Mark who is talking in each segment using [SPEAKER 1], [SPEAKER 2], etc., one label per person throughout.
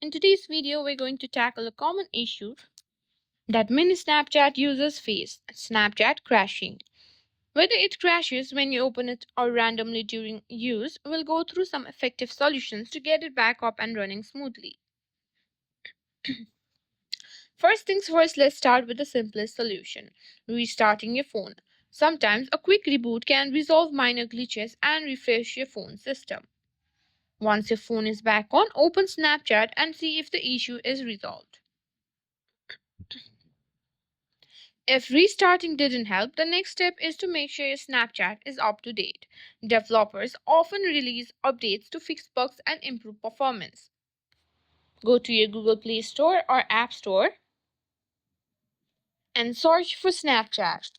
[SPEAKER 1] In today's video, we're going to tackle a common issue that many Snapchat users face: Snapchat crashing. Whether it crashes when you open it or randomly during use, we'll go through some effective solutions to get it back up and running smoothly. First things first, let's start with the simplest solution: restarting your phone. Sometimes a quick reboot can resolve minor glitches and refresh your phone system. Once your phone is back on, open Snapchat and see if the issue is resolved. If restarting didn't help, the next step is to make sure your Snapchat is up to date. Developers often release updates to fix bugs and improve performance. Go to your Google Play Store or App Store and search for Snapchat.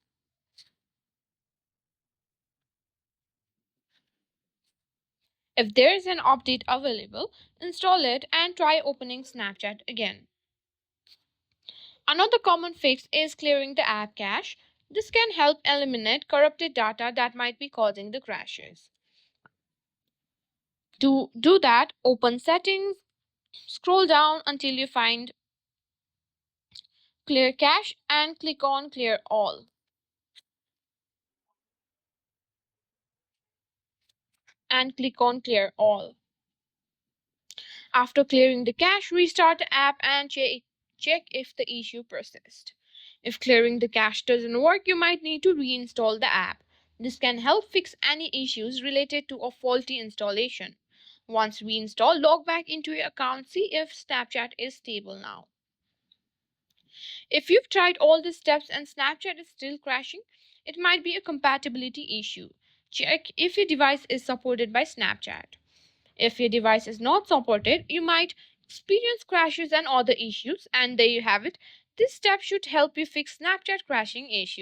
[SPEAKER 1] If there is an update available, install it and try opening Snapchat again. Another common fix is clearing the app cache. This can help eliminate corrupted data that might be causing the crashes. To do that, open Settings, scroll down until you find Clear Cache and click on Clear All. After clearing the cache, restart the app and check if the issue persists. If clearing the cache doesn't work, you might need to reinstall the app. This can help fix any issues related to a faulty installation. Once reinstalled, log back into your account, see if Snapchat is stable now. If you've tried all the steps and Snapchat is still crashing, it might be a compatibility issue. Check if your device is supported by Snapchat. If your device is not supported, you might experience crashes and other issues. And there you have it. This step should help you fix Snapchat crashing issue.